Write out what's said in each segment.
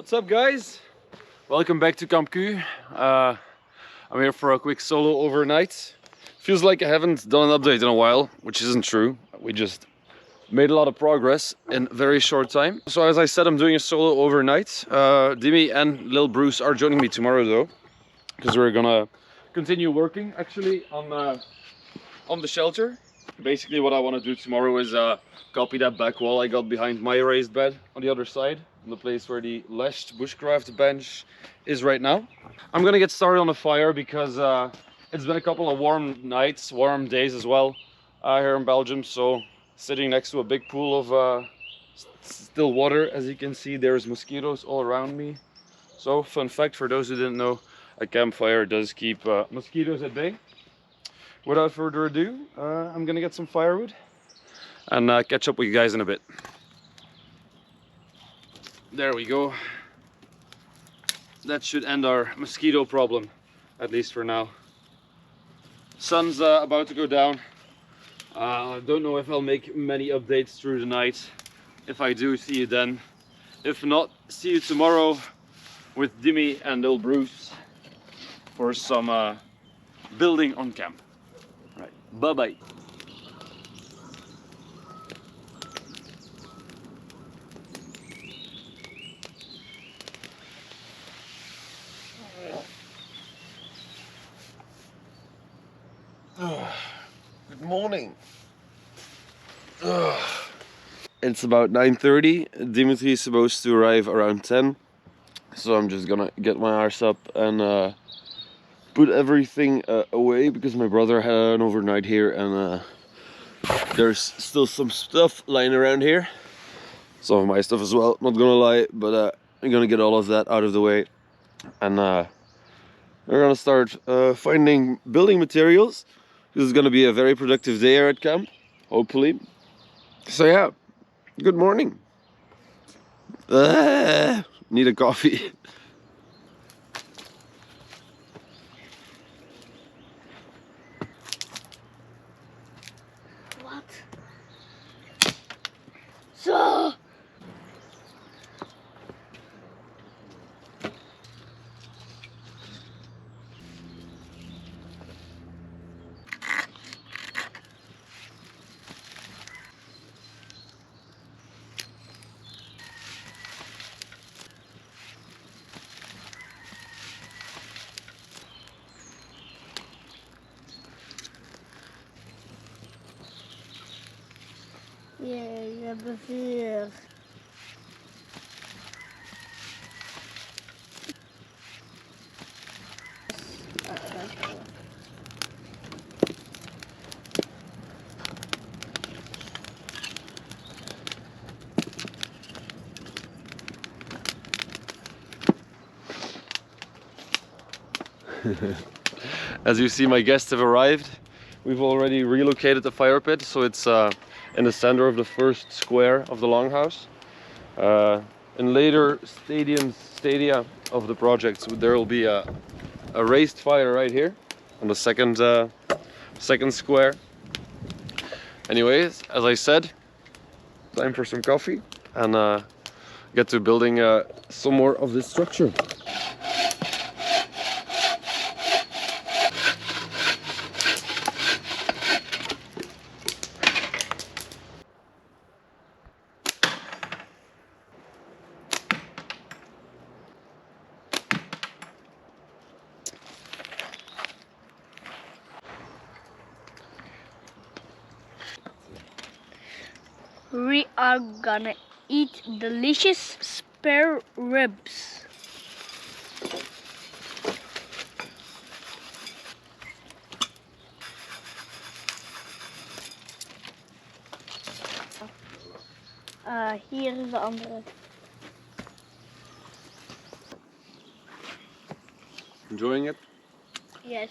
What's up, guys? Welcome back to Camp Q. I'm here for a quick solo overnight. Feels like I haven't done an update in a while, which isn't true. We just made a lot of progress in a very short time. So as I said, I'm doing a solo overnight. Dimi and Lil Bruce are joining me tomorrow though, because we're gonna continue working actually on the shelter. Basically what I want to do tomorrow is copy that back wall I got behind my raised bed on the other side, on the place where the lashed bushcraft bench is right now. I'm gonna get started on the fire because it's been a couple of warm nights, warm days as well here in Belgium. So sitting next to a big pool of still water, as you can see, there's mosquitoes all around me. So fun fact for those who didn't know, a campfire does keep mosquitoes at bay. Without further ado, I'm gonna get some firewood and catch up with you guys in a bit. There we go. That should end our mosquito problem, at least for now. Sun's about to go down. I don't know if I'll make many updates through the night. If I do, see you then. If not, see you tomorrow with Dimi and Lil Bruce for some building on camp. Right, bye-bye. Good morning. It's about 9:30. Dimitri is supposed to arrive around 10. So I'm just gonna get my arse up and put everything away because my brother had an overnight here and there's still some stuff lying around here. Some of my stuff as well, not gonna lie, but I'm gonna get all of that out of the way. And we're gonna start finding building materials. This is gonna be a very productive day here at camp, hopefully. So yeah, good morning. Need a coffee. What? So. Jee, we hebben vuur. As you see, my guests have arrived. We've already relocated the fire pit, so it's in the center of the first square of the longhouse. In later stadia of the project, there will be a raised fire right here on the second square. Anyways, as I said, time for some coffee and get to building some more of this structure. We are gonna eat delicious spare ribs. Hier is de andere. Enjoying it? Yes.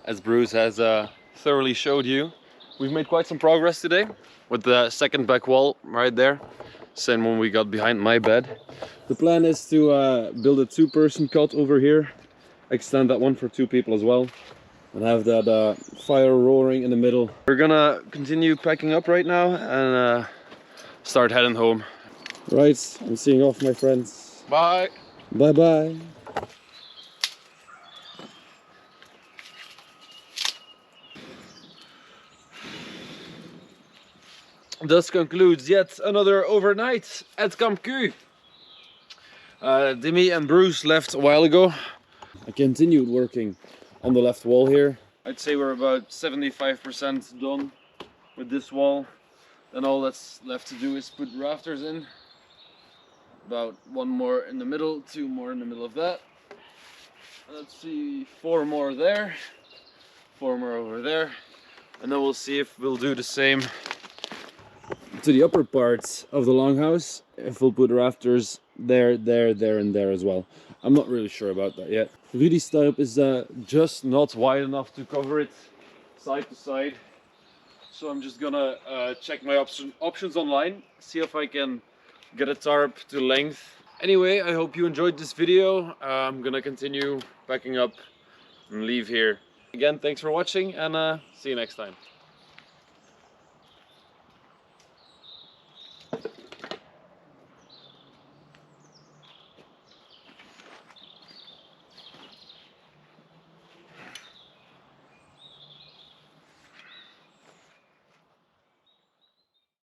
as Bruce has thoroughly showed you. We've made quite some progress today with the second back wall right there. Same one we got behind my bed. The plan is to build a two-person cot over here, extend that one for two people as well, and have that fire roaring in the middle. We're gonna continue packing up right now and start heading home. Right, I'm seeing off, my friends. Bye. Bye bye. This concludes yet another overnight at Camp Q. Dimmy and Bruce left a while ago. I continued working on the left wall here. I'd say we're about 75% done with this wall. Then all that's left to do is put rafters in. About one more in the middle, two more in the middle of that. Let's see, four more there, four more over there. And then we'll see if we'll do the same to the upper parts of the longhouse, if we'll put rafters there, there, there and there as well. I'm not really sure about that yet. Rudy's tarp is just not wide enough to cover it side to side. So I'm just gonna check my options online, see if I can get a tarp to length. Anyway, I hope you enjoyed this video. I'm gonna continue packing up and leave here. Again, thanks for watching and see you next time.